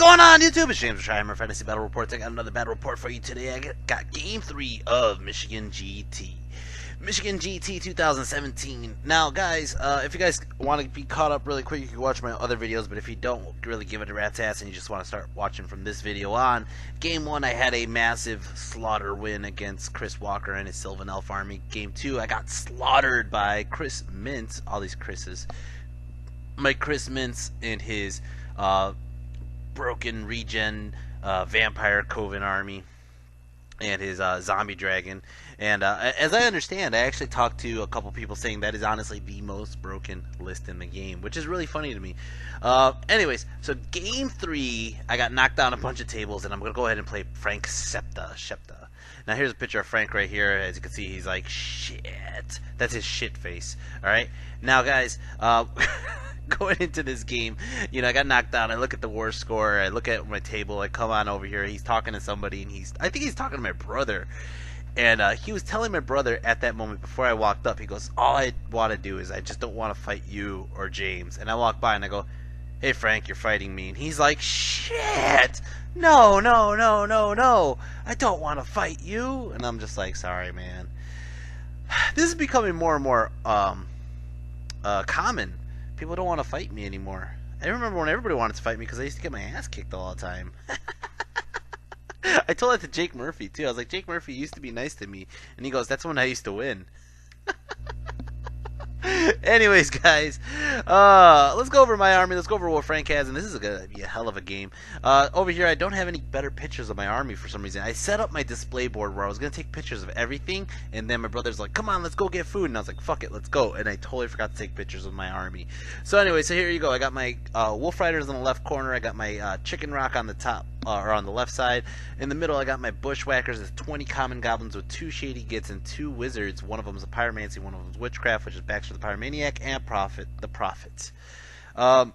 going on, YouTube? It's James Schreimer, Fantasy Battle Reports. I got another battle report for you today. I got Game 3 of Michigan GT. Michigan GT 2017. Now, guys, if you guys want to be caught up really quick, you can watch my other videos, but if you don't really give it a rat's ass and you just want to start watching from this video on, Game 1, I had a massive slaughter win against Chris Walker and his Sylvan Elf army. Game 2, I got slaughtered by Chris Mintz, all these Chris's. My Chris Mintz and his broken regen vampire coven army and his zombie dragon. And as I understand, I actually talked to a couple people saying that is honestly the most broken list in the game, which is really funny to me. Anyways, so Game 3, I got knocked down a bunch of tables, and I'm going to go ahead and play Frank Shepta. Now here's a picture of Frank right here. As you can see, he's like, shit. That's his shit face. Alright? Now guys, going into this game, you know, I got knocked down. I look at the war score. I look at my table. I come on over here. He's talking to somebody, and I think he's talking to my brother. And he was telling my brother at that moment before I walked up, he goes, all I want to do is I just don't want to fight you or James. And I walk by and I go, hey Frank, you're fighting me. And he's like, shit, no, I don't want to fight you. And I'm just like, sorry, man. This is becoming more and more common. People don't want to fight me anymore. I remember when everybody wanted to fight me because I used to get my ass kicked all the time. I told that to Jake Murphy too. I was like, Jake Murphy used to be nice to me, and he goes, that's when I used to win. Anyways, guys, let's go over my army. Let's go over what Frank has, and this is going to be a hell of a game. Over here, I don't have any better pictures of my army for some reason. I set up my display board where I was going to take pictures of everything, and then my brother's like, come on, let's go get food. And I was like, fuck it, let's go. And I totally forgot to take pictures of my army. So anyway, so here you go. I got my Wolf Riders on the left corner. I got my Chicken Rock on the top, or on the left side. In the middle, I got my Bushwhackers. There's 20 Common Goblins with 2 Shady Gits and 2 Wizards. One of them is a Pyromancy, one of them is Witchcraft, which is Baxter the Pyromaniac, and the Prophet. And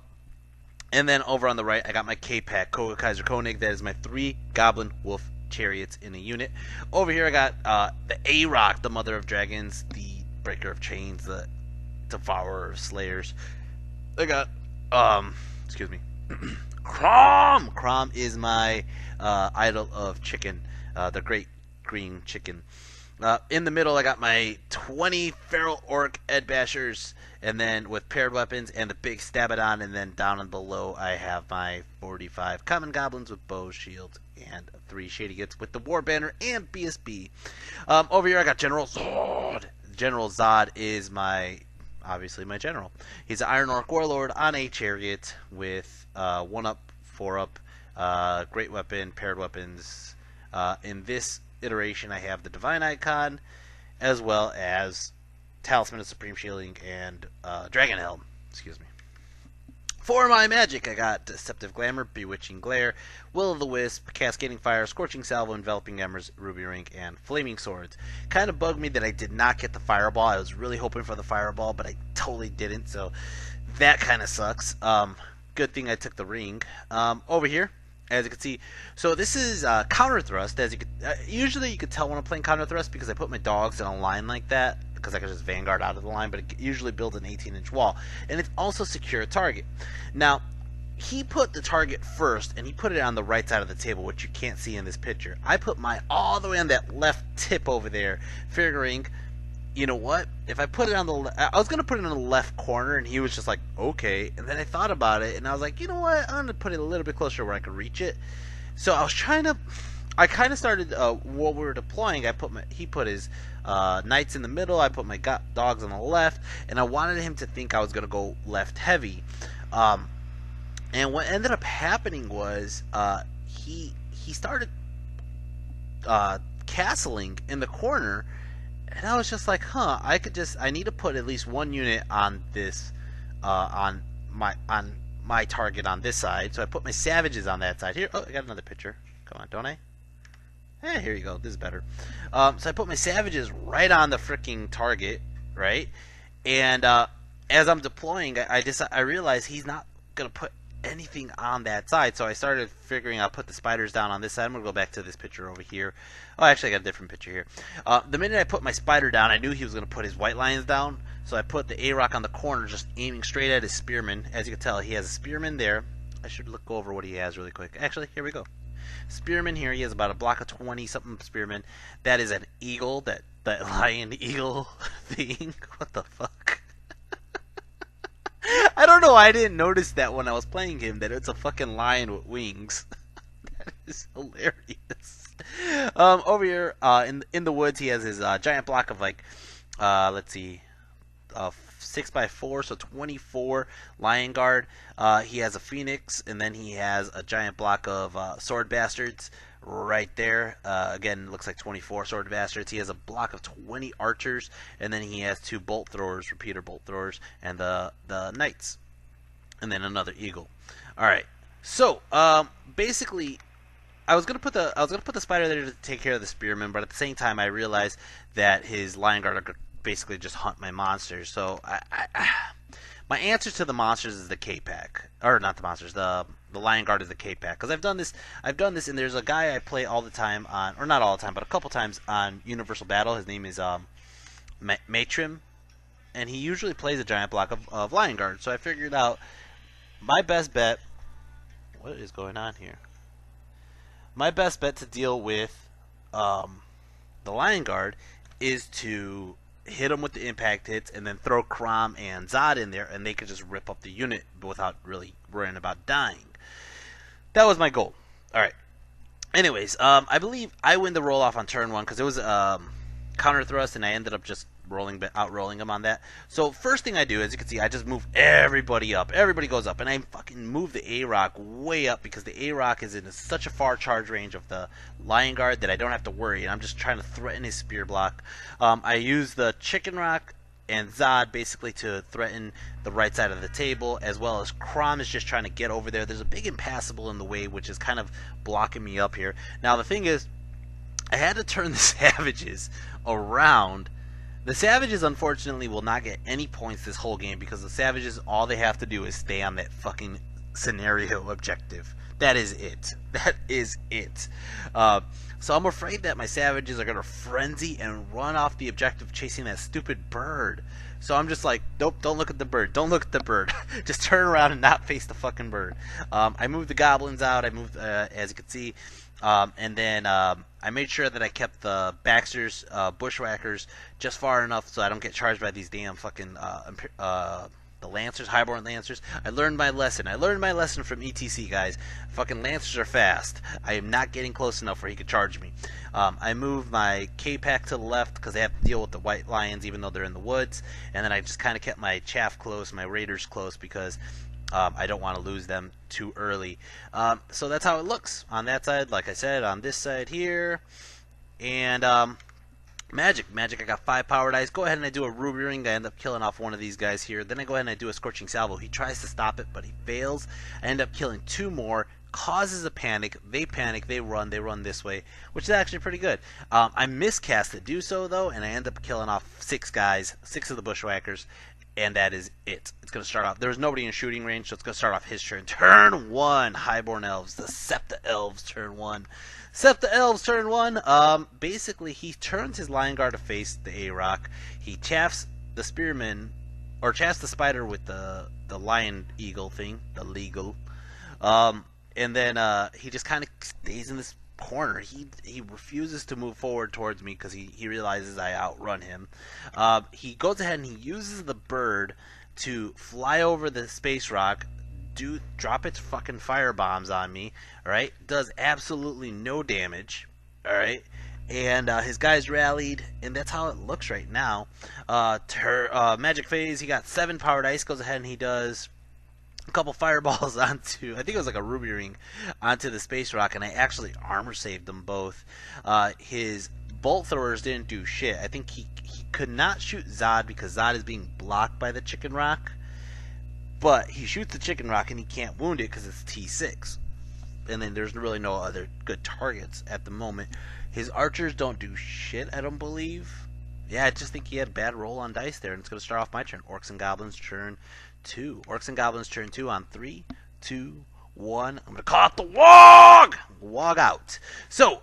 then over on the right, I got my K-Pack, Koga Kaiser Koenig. That is my 3 Goblin Wolf Chariots in a unit. Over here, I got the A-Rock, the Mother of Dragons, the Breaker of Chains, the Devourer of Slayers. I got, excuse me, Crom! Crom is my idol of chicken, the Great Green Chicken. In the middle, I got my 20 Feral Orc Ed Bashers, and then with paired weapons, and the big Stabadon, and then down and below, I have my 45 Common Goblins with bows, shields, and 3 Shady Gits with the War Banner and BSB. Over here, I got General Zod. General Zod is obviously my general. He's an Iron Orc Warlord on a chariot with 1-up, 4-up, great weapon, paired weapons. In this iteration, I have the Divine Icon, as well as Talisman of Supreme Shielding and Dragon Helm. Excuse me. For my magic, I got Deceptive Glamour, Bewitching Glare, Will-o'-the-Wisp, Cascading Fire, Scorching Salvo, Enveloping Embers, Ruby Ring, and Flaming Swords. Kind of bugged me that I did not get the Fireball. I was really hoping for the Fireball, but I totally didn't, so that kind of sucks. Good thing I took the ring. Over here, as you can see, so this is Counter Thrust. As you could, usually you could tell when I'm playing Counter Thrust because I put my dogs in a line like that, because I could just Vanguard out of the line, but it usually builds an 18-inch wall. And it's also secure target. Now, he put the target first, and he put it on the right side of the table, which you can't see in this picture. I put mine all the way on that left tip over there, figuring, you know what? If I put it on I was going to put it in the left corner, and he was just like, okay. And then I thought about it, and I was like, you know what? I'm going to put it a little bit closer where I could reach it. So I was trying to... I kind of started, while we were deploying, he put his knights in the middle, I put my dogs on the left, and I wanted him to think I was going to go left heavy. And what ended up happening was he started castling in the corner, and I was just like, huh, I need to put at least 1 unit on this, on my target on this side. So I put my savages on that side. Here, oh, I got another picture. Come on, don't I? Yeah, here you go. This is better. So I put my savages right on the freaking target, right? And as I'm deploying, I realized he's not gonna put anything on that side. So I started figuring I'll put the spiders down on this side. I'm gonna go back to this picture over here. Oh, actually, I got a different picture here. The minute I put my spider down, I knew he was gonna put his white lions down. So I put the A-Rock on the corner, just aiming straight at his spearman. As you can tell, he has a spearman there. I should look over what he has really quick. Actually, here we go. Spearman here. He has about a block of 20-something spearmen. That is an eagle. That lion eagle thing. What the fuck? I don't know. I didn't notice that when I was playing him. That it's a fucking lion with wings. That is hilarious. Over here in the woods, he has his giant block of like let's see, 6x4, so 24 lion guard. He has a phoenix, and then he has a giant block of sword bastards right there. Again, looks like 24 sword bastards. He has a block of 20 archers, and then he has 2 bolt throwers, repeater bolt throwers, and the knights, and then another eagle. All right, so basically, I was gonna put the spider there to take care of the spearmen, but at the same time, I realized that his lion guard are basically just hunt my monsters. So my answer to the monsters is the K-Pack, or not the monsters, the lion guard is the K-Pack, because I've done this, and there's a guy I play all the time on, or not all the time, but a couple times on Universal Battle. His name is Matrim, and he usually plays a giant block of lion guard. So I figured out my best bet. What is going on here? My best bet to deal with the lion guard is to hit them with the impact hits, and then throw Crom and Zod in there, and they could just rip up the unit without really worrying about dying. That was my goal. All right. Anyways, I believe I win the roll off on turn 1 because it was counter thrust, and I ended up just outrolling him on that. So first thing I do, as you can see, I just move everybody up. Everybody goes up, and I fucking move the A-Rock way up because the A-Rock is in such a far charge range of the Lion Guard that I don't have to worry. I'm just trying to threaten his spear block. I use the Chicken Rock and Zod basically to threaten the right side of the table, as well as Crom is just trying to get over there. There's a big impassable in the way, which is kind of blocking me up here. Now the thing is, I had to turn the Savages around. The Savages, unfortunately, will not get any points this whole game because the Savages, all they have to do is stay on that fucking scenario objective. That is it. That is it. So I'm afraid that my Savages are going to frenzy and run off the objective chasing that stupid bird. So I'm just like, nope, don't look at the bird. Don't look at the bird. Just turn around and not face the fucking bird. I moved the goblins out. I moved, as you can see. And then I made sure that I kept the Baxter's bushwhackers just far enough so I don't get charged by these damn fucking the Lancers, Highborn Lancers. I learned my lesson. I learned my lesson from ETC, guys. Fucking Lancers are fast. I am not getting close enough where he could charge me. I moved my K-Pack to the left because I have to deal with the White Lions even though they're in the woods. And then I just kind of kept my Chaff close, my Raiders close because I don't want to lose them too early. So that's how it looks on that side. Like I said, on this side here. And Magic, I got 5 power dice. Go ahead and I do a Ruby Ring. I end up killing off one of these guys here. Then I go ahead and I do a Scorching Salvo. He tries to stop it, but he fails. I end up killing 2 more. Causes a panic. They run this way, which is actually pretty good. I miscast to do so, though, and I end up killing off 6 guys, 6 of the Bushwhackers. And that is it. It's going to start off. There's nobody in shooting range, so it's going to start off his turn. Turn 1, Highborn Elves. The Septa Elves, turn 1. Septa Elves, turn 1. Basically, he turns his Lion Guard to face the A-Rock. He chaffs the Spearman, or chaffs the Spider with the Lion Eagle thing, the legal. And then he just kind of stays in this corner. He refuses to move forward towards me because he realizes I outrun him. He goes ahead and he uses the bird to fly over the space rock, drop its fucking fire bombs on me. All right, does absolutely no damage. All right, and his guys rallied, and that's how it looks right now. Magic phase. He got 7 power dice. Goes ahead and he does a couple fireballs onto, I think it was like a Ruby Ring, onto the space rock, and I actually armor saved them both. His bolt throwers didn't do shit. I think he could not shoot Zod because Zod is being blocked by the Chicken Rock, but he shoots the Chicken Rock and he can't wound it because it's T6, and then there's really no other good targets at the moment. His archers don't do shit, I don't believe. Yeah, I just think he had a bad roll on dice there, and it's going to start off my turn. Orcs and Goblins turn 2. Orcs and Goblins turn 2 on 3, 2, 1. I'm going to call out the Wog! Wog out. So,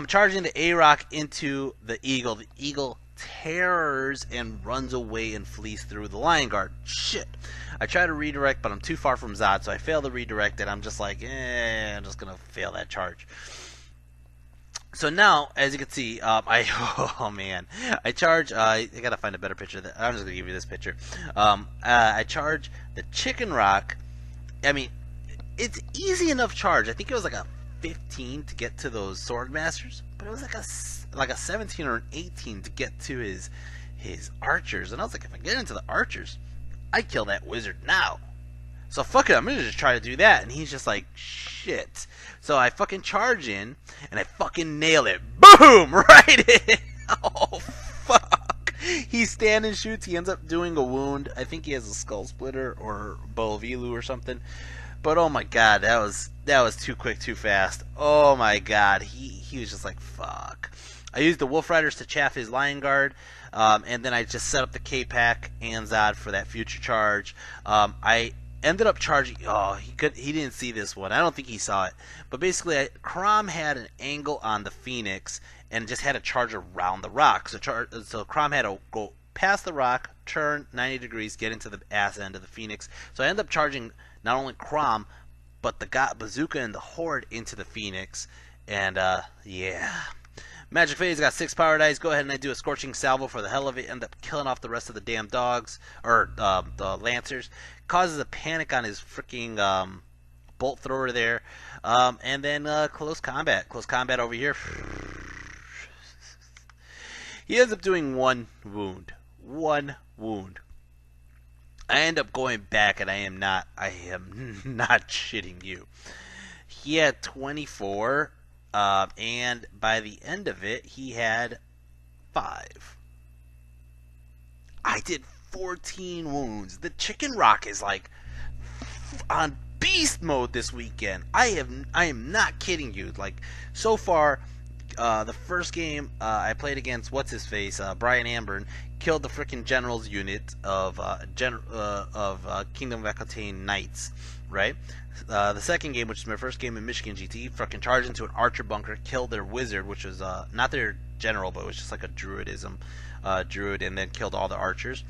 charging the A-Rock into the Eagle. The Eagle terrors and runs away and flees through the Lion Guard. Shit. I try to redirect, but I'm too far from Zod, so I fail to redirect, and I'm just like, I'm just going to fail that charge. So now, as you can see, oh man, I charge, I gotta find a better picture. I'm just gonna give you this picture. I charge the Chicken Rock. I mean, it's easy enough charge. I think it was like a 15 to get to those Sword Masters, but it was like a 17 or an 18 to get to his archers. And I was like, if I get into the archers, I kill that wizard now. So fuck it, I'm gonna just try to do that. And he's just like, shit. So I fucking charge in, and I fucking nail it. Boom! Right in! Oh, fuck. He stands and shoots. He ends up doing a wound. I think he has a skull splitter or bow velu or something. But oh my god, that was too quick, too fast. Oh my god, he was just like, fuck. I used the Wolf Riders to chaff his Lion Guard. And then I just set up the K-Pack and Zod for that future charge. I ended up charging. Oh, he didn't see this one. I don't think he saw it. But basically, Crom had an angle on the Phoenix and just had to charge around the rock. So Crom had to go past the rock, turn 90 degrees, get into the ass end of the Phoenix. So I ended up charging not only Crom, but the Bazooka and the Horde into the Phoenix. And yeah. Magic Phase got 6 power dice. Go ahead and I do a Scorching Salvo for the hell of it. End up killing off the rest of the damn dogs, or the Lancers. Causes a panic on his freaking bolt thrower there. And then close combat. Close combat over here. He ends up doing 1 wound. 1 wound. I end up going back, and I am not shitting you. He had 24. And by the end of it, he had 5. I did 14 wounds. The Chicken Rock is like on beast mode this weekend. I am not kidding you. Like, so far, the first game I played against what's his face, Brian Amburn, killed the freaking general's unit of Kingdom of Aquitaine Knights, right? The second game, which is my first game in Michigan GT, fucking charged into an archer bunker, killed their wizard, which was not their general, but it was just like a druid, and then killed all the archers.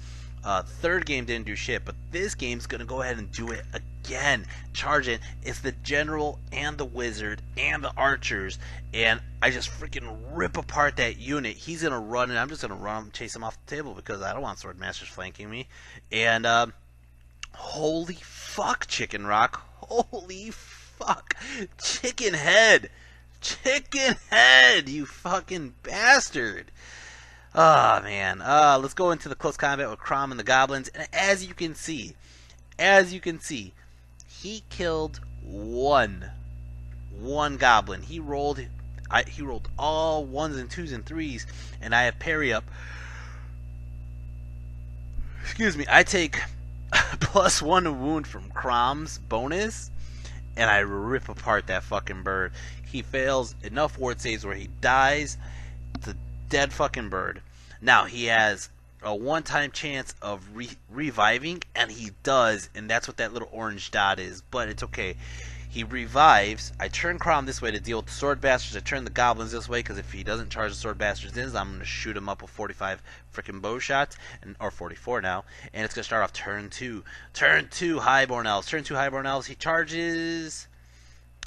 Third game didn't do shit, but this game's gonna go ahead and do it again. Charge it. It's the general and the wizard and the archers, and I just freaking rip apart that unit. He's gonna run, and I'm just gonna run him, chase him off the table because I don't want Sword Masters flanking me. And holy fuck, Chicken Rock! Holy fuck, Chicken Head! Chicken Head! You fucking bastard! Oh man, let's go into the close combat with Crom and the goblins. And as you can see, he killed one goblin. He rolled all 1s and 2s and 3s, and I have parry up. Excuse me. I take +1 wound from Crom's bonus, and I rip apart that fucking bird. He fails enough ward saves where he dies. It's a dead fucking bird. Now he has a one-time chance of reviving, and he does, and that's what that little orange dot is. But it's okay. He revives. I turn Crom this way to deal with the Sword Bastards. I turn the goblins this way because if he doesn't charge the Sword Bastards in, I'm going to shoot him up with 45 freaking bow shots, or 44 now. And it's going to start off turn 2. Turn 2, Highborn Elves. Turn 2, Highborn Elves. He charges.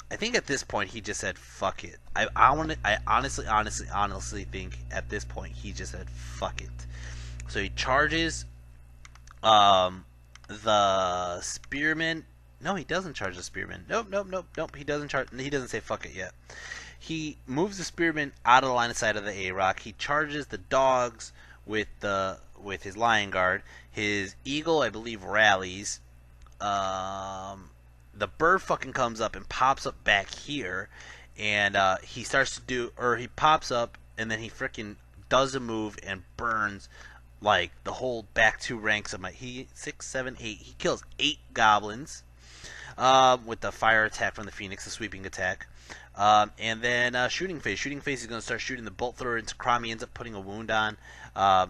I think at this point he just said fuck it. I honestly think at this point he just said fuck it. So he charges the Spearman. No, he doesn't charge the Spearman. Nope. He doesn't charge. He doesn't say fuck it yet. He moves the Spearman out of the line of sight of the A-Rock. He charges the dogs with his Lion Guard. His Eagle, I believe, rallies. The bird fucking comes up and pops up back here, and he starts to do, or he pops up and then he freaking does a move and burns like the whole back 2 ranks of my 6, 7, 8. He kills 8 goblins. With the fire attack from the Phoenix, the sweeping attack. And then Shooting Phase. Shooting Phase is going to start shooting the bolt thrower into Crom. He ends up putting a wound on.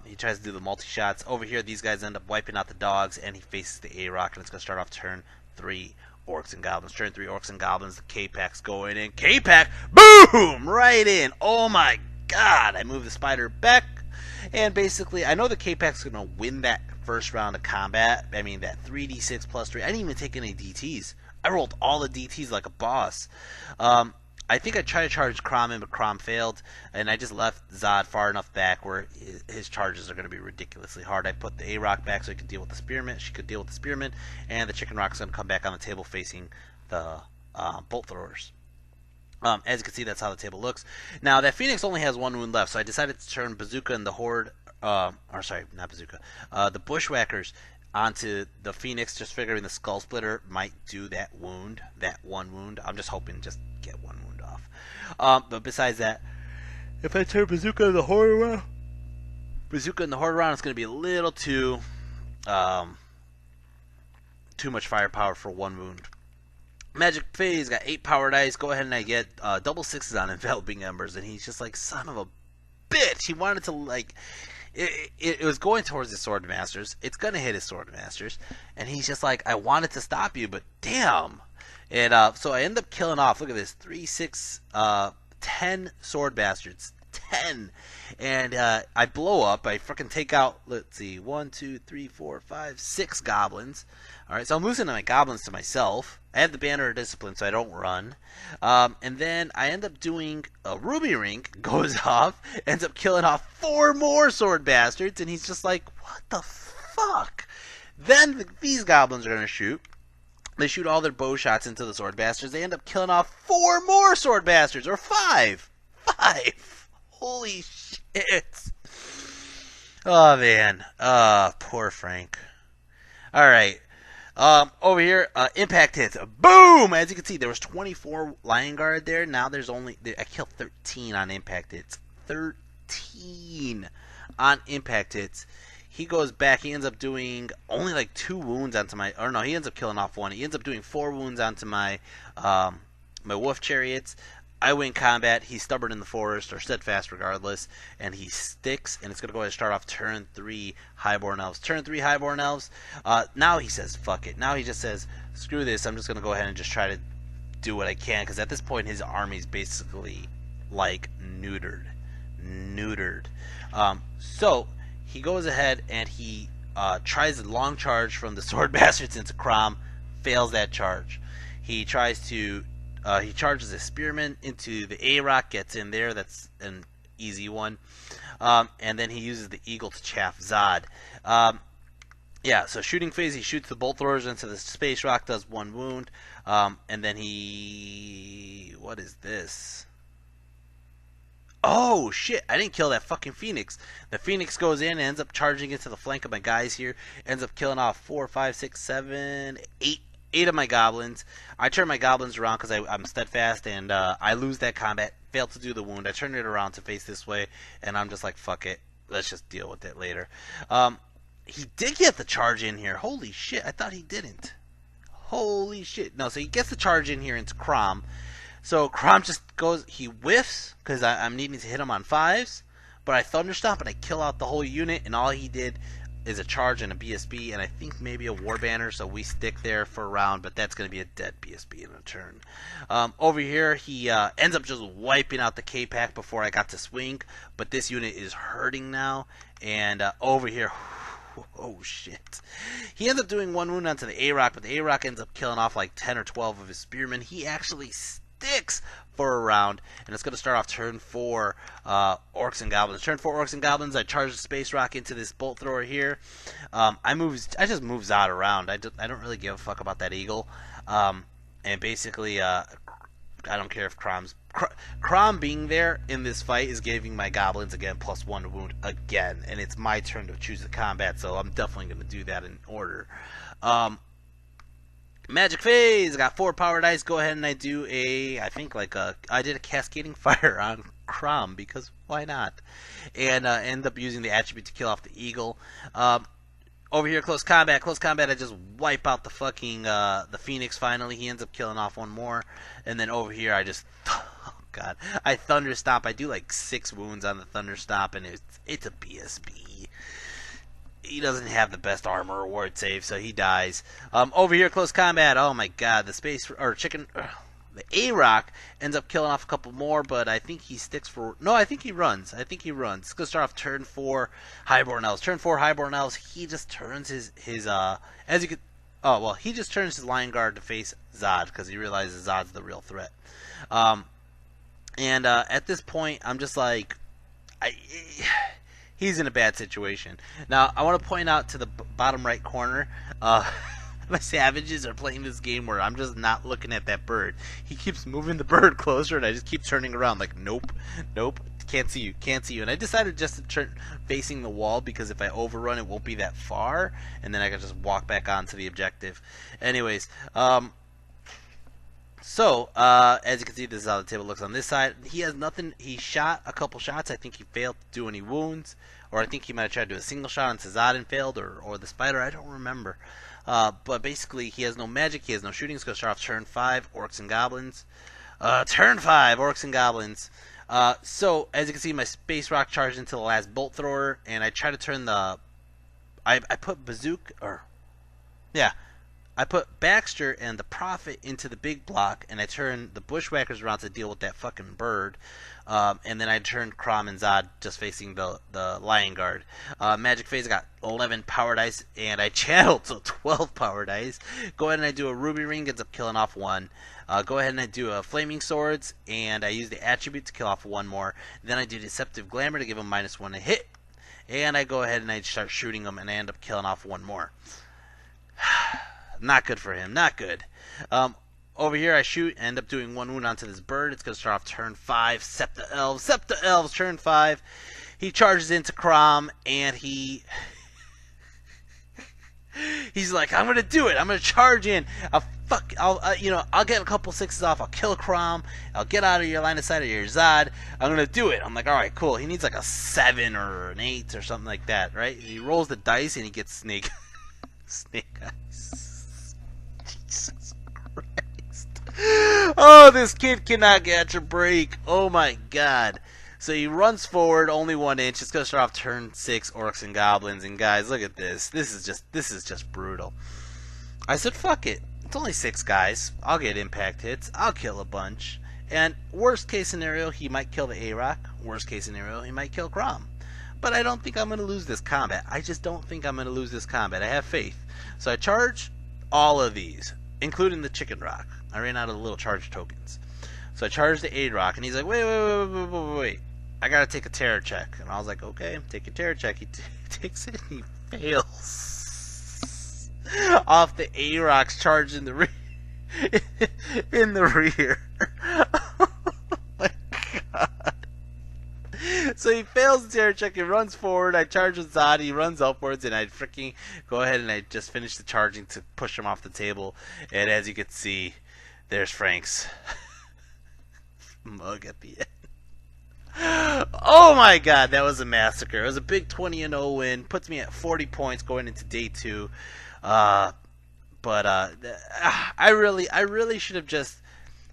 He tries to do the multi-shots. Over here, these guys end up wiping out the dogs, and he faces the A-Rock, and it's going to start off turn 3, Orcs and Goblins. Turn 3, Orcs and Goblins. The K-Pack's going in. K-Pack, boom! Right in. Oh my god! I move the spider back, And basically, I know the K-Pack's going to win that first round of combat. I mean, that 3d6 plus 3. I didn't even take any DTs. I rolled all the DTs like a boss. I think I tried to charge Crom in, but Crom failed, and I just left Zod far enough back where his charges are going to be ridiculously hard. I put the A-Rock back so he could deal with the Spearman. She could deal with the Spearman, and the Chicken Rock's going to come back on the table facing the Bolt Throwers. As you can see, that's how the table looks. Now, that Phoenix only has one wound left, so I decided to turn Bazooka and the Horde, or sorry, not Bazooka, the Bushwhackers onto the Phoenix, just figuring the Skull Splitter might do that one wound. I'm just hoping just get one wound off. But besides that, if I turn Bazooka and the Horde around, it's going to be a little too much firepower for one wound. Magic Phase got 8 power dice. Go ahead and I get double 6s on Enveloping Embers, and he's just like, son of a bitch. He wanted to, like, it was going towards his Sword Masters. It's gonna hit his Sword Masters, and he's just like, I wanted to stop you, but damn. And so I end up killing off. Look at this, 3, 6, 10 Sword Bastards. 10. And I blow up. I freaking take out, let's see, 1, 2, 3, 4, 5, 6 goblins. Alright, so I'm losing my goblins to myself. I have the Banner of Discipline, so I don't run. And then I end up doing a Ruby Ring, goes off, ends up killing off 4 more Sword Bastards, and he's just like, what the fuck? Then these goblins are going to shoot. They shoot all their bow shots into the Sword Bastards. They end up killing off 4 more Sword Bastards, or 5. 5! Holy shit. Oh, man. Poor Frank. Alright. Over here, impact hits. Boom! As you can see, there was 24 Lion Guard there. Now there's only... I killed 13 on impact hits. 13 on impact hits. He goes back. He ends up doing only like 2 wounds onto my... Or no, he ends up killing off 1. He ends up doing 4 wounds onto my my Wolf Chariots. I win combat. He's stubborn in the forest, or steadfast regardless, and he sticks, and it's going to go ahead and start off turn 3 Highborn Elves. Turn 3 Highborn Elves. Now he says, fuck it. Now he just says, screw this. I'm just going to go ahead and just try to do what I can, because at this point his army's basically, like, neutered. So he goes ahead and he tries a long charge from the Sword Bastards into Crom, fails that charge. He tries to... he charges a Spearman into the A-Rock, gets in there. That's an easy one. And then he uses the Eagle to chaff Zod. Yeah, so shooting phase, he shoots the Bolt Throwers into the Space Rock, does 1 wound. And then he... What is this? Oh, shit. I didn't kill that fucking Phoenix. The Phoenix goes in and ends up charging into the flank of my guys here. Ends up killing off 4, 5, 6, 7, 8 of my goblins. I turn my goblins around because I'm steadfast, and I lose that combat. Fail to do the wound. I turn it around to face this way, and I'm just like, fuck it. Let's just deal with it later. He did get the charge in here. Holy shit. I thought he didn't. Holy shit. No, so he gets the charge in here into Crom. So Crom just goes, he whiffs, because I'm needing to hit him on 5s, but I Thunderstomp and I kill out the whole unit, and all he did is a charge and a BSB, and I think maybe a War Banner, so we stick there for a round, but that's going to be a dead BSB in a turn. Over here, he ends up just wiping out the K-Pack before I got to swing, but this unit is hurting now, and over here, oh shit. He ends up doing 1 wound onto the A-Rock, but the A-Rock ends up killing off like 10 or 12 of his Spearmen. He actually sticks for a round, and it's going to start off turn 4 Orcs and Goblins. Turn 4 Orcs and Goblins, I charge the Space Rock into this Bolt Thrower here. I just move Zod around. I don't really give a fuck about that Eagle. And basically, I don't care if Crom being there in this fight is giving my Goblins again +1 wound again, and it's my turn to choose the combat, so I'm definitely going to do that in order. Magic Phase, I got 4 power dice. Go ahead and I do I did a Cascading Fire on Crom, because why not? And end up using the attribute to kill off the Eagle. Over here, close combat, I just wipe out the fucking, the Phoenix finally. He ends up killing off 1 more. And then over here, I just, oh god, I Thunderstomp. I do like 6 wounds on the Thunderstomp, and it's a BSB. He doesn't have the best armor or ward save, so he dies. Over here, close combat. Oh my god, the The A-Rock ends up killing off a couple more, but I think he sticks for... No, I think he runs. It's going to start off turn 4, Highborn Elves. Turn 4, Highborn Elves, he just turns his as you could... Oh, well, he just turns his Lion Guard to face Zod, because he realizes Zod's the real threat. At this point, I'm just like... he's in a bad situation. Now, I want to point out to the bottom right corner... my savages are playing this game where I'm just not looking at that bird. He keeps moving the bird closer, and I just keep turning around like, nope, can't see you. And I decided just to turn facing the wall, because if I overrun, it won't be that far, and then I can just walk back onto the objective. Anyways, as you can see, this is how the table looks on this side. He has nothing. He shot a couple shots. I think he failed to do any wounds, or I think he might have tried to do a single shot on Cezanne and failed, or the spider. I don't remember. But basically, he has no magic, he has no shooting. It's going to start off turn 5, Orcs and Goblins. Turn 5, Orcs and Goblins. So, as you can see, my Space Rock charged into the last Bolt Thrower, and I try to turn the... I put I put Baxter and the Prophet into the big block, and I turn the Bushwhackers around to deal with that fucking bird. And then I turned Crom and Zod just facing the Lion Guard. Magic phase, I got 11 power dice, and I channeled, so 12 power dice. Go ahead and I do a Ruby Ring, ends up killing off 1. Go ahead and I do a Flaming Swords, and I use the attribute to kill off 1 more. Then I do Deceptive Glamour to give him -1 to hit. And I go ahead and I start shooting him, and I end up killing off 1 more. Not good for him, not good. Over here I shoot, end up doing 1 wound onto this bird. It's going to start off turn 5, Septa Elves, turn 5. He charges into Crom, and he's like, I'm going to do it. I'm going to charge in. I'll get a couple 6s off. I'll kill Crom. I'll get out of your line of sight of your Zod. I'm going to do it. I'm like, all right, cool. He needs like a 7 or an 8 or something like that, right? He rolls the dice, and he gets snake eyes. Jesus Christ. Oh, this kid cannot catch a break. Oh my god. So he runs forward only 1 inch. It's gonna start off turn 6, Orcs and Goblins. And guys, look at this. This is just brutal. I said, fuck it. It's only 6 guys. I'll get impact hits. I'll kill a bunch. And worst case scenario, he might kill the A-Rock. Worst case scenario, he might kill Crom. But I don't think I'm going to lose this combat. I just don't think I'm going to lose this combat. I have faith. So I charge all of these, including the Chicken Rock. I ran out of the little charge tokens. So I charged the A-Rock, and he's like, wait. I got to take a terror check. And I was like, okay, take a terror check. He takes it, and he fails. Off the A-Rock's charge in the rear. In the rear. Oh my god. So he fails the terror check, he runs forward, I charge with Zod, he runs upwards, and I freaking go ahead and I just finish the charging to push him off the table. And as you can see, there's Frank's mug at the end. Oh my god, that was a massacre. It was a big 20-0 win, puts me at 40 points going into day 2. I really should have just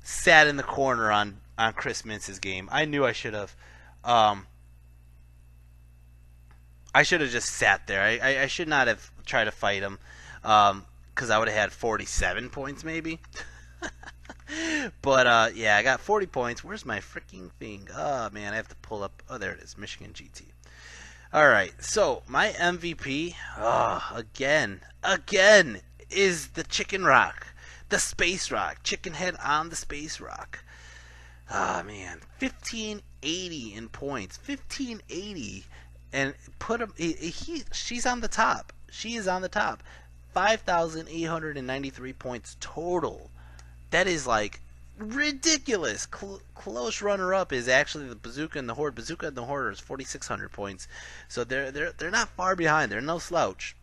sat in the corner on Chris Mintz's game. I knew I should have. I should have just sat there. I should not have tried to fight him, because I would have had 47 points maybe. But yeah, I got 40 points. Where's my freaking thing? Oh man, I have to pull up. Oh, there it is, Michigan GT. All right, so my MVP, again, is the Chicken Rock, the Space Rock, Chicken Head on the Space Rock. Ah man, 1580 in points, 1580, and put him. She's on the top. She is on the top. 5,893 points total. That is like ridiculous. Close runner-up is actually the Bazooka and the Horde. Bazooka and the Horde is 4,600 points, so they're not far behind. They're no slouch.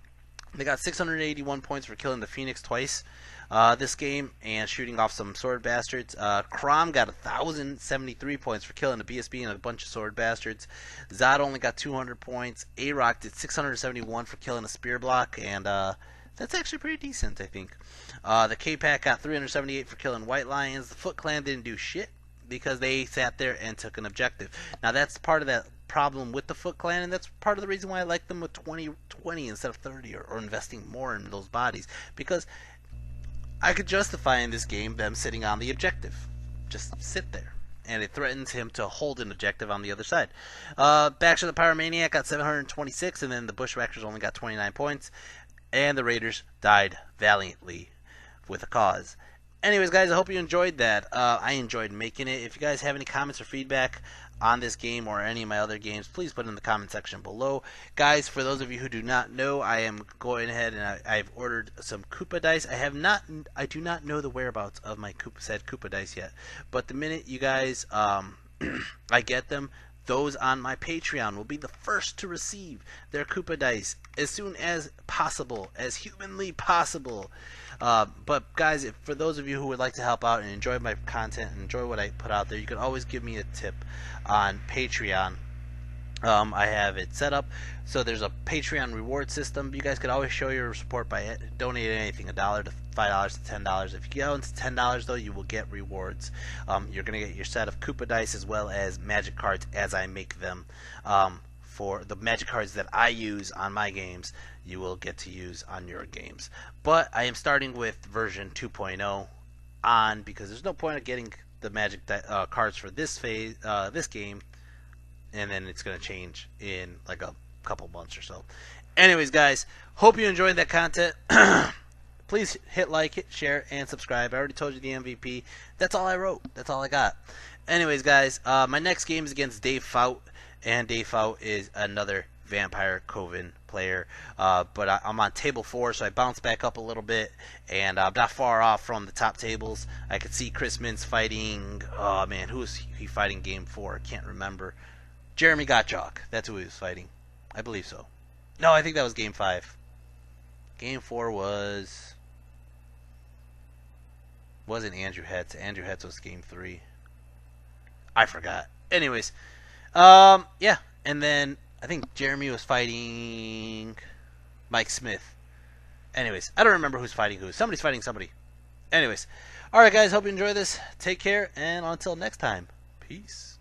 They got 681 points for killing the Phoenix twice this game and shooting off some sword bastards. Crom got 1,073 points for killing the BSB and a bunch of sword bastards. Zod only got 200 points. A-Rock did 671 for killing a spear block, and that's actually pretty decent, I think. The K-Pack got 378 for killing White Lions. The Foot Clan didn't do shit because they sat there and took an objective. Now that's part of that problem with the Foot Clan, and that's part of the reason why I like them with 20 instead of 30, or investing more in those bodies, because I could justify in this game them sitting on the objective. Just sit there. And it threatens him to hold an objective on the other side. Baxter the Pyromaniac got 726, and then the Bushwhackers only got 29 points. And the Raiders died valiantly with a cause. Anyways, guys, I hope you enjoyed that. I enjoyed making it. If you guys have any comments or feedback on this game or any of my other games, please put it in the comment section below. Guys, for those of you who do not know, I am going ahead and I've ordered some Koopa dice. I do not know the whereabouts of my said Koopa dice yet, but the minute you guys I get them, those on my Patreon will be the first to receive their Koopa dice as soon as possible, as humanly possible. But guys, for those of you who would like to help out and enjoy my content and enjoy what I put out there, you can always give me a tip on Patreon. I have it set up so there's a Patreon reward system. You guys could always show your support by donating anything, $1 to $5 to $10. If you go into $10 though, you will get rewards. You're gonna get your set of Koopa dice as well as magic cards as I make them. For the magic cards that I use on my games, you will get to use on your games. But I am starting with version 2.0 on because there's no point of getting the magic cards for this this game, and then it's going to change in like a couple months or so. Anyways, guys, hope you enjoyed that content. Please hit like, hit share, and subscribe. I already told you the MVP. That's all I wrote. That's all I got. Anyways, guys, my next game is against Dave Faut. And Dave Faut is another Vampire Coven player. But I'm on table 4, so I bounced back up a little bit. And I'm not far off from the top tables. I could see Chris Mintz fighting... Oh, man, who was he fighting game 4? I can't remember. Jeremy Gottschalk. That's who he was fighting. I believe so. No, I think that was game 5. Game 4 was... Wasn't Andrew Hetz. Andrew Hetz was game 3. I forgot. Anyways... yeah, and then I think Jeremy was fighting Mike Smith. Anyways, I don't remember who's fighting who. Somebody's fighting somebody. Anyways, alright guys, hope you enjoy this. Take care, and until next time, peace.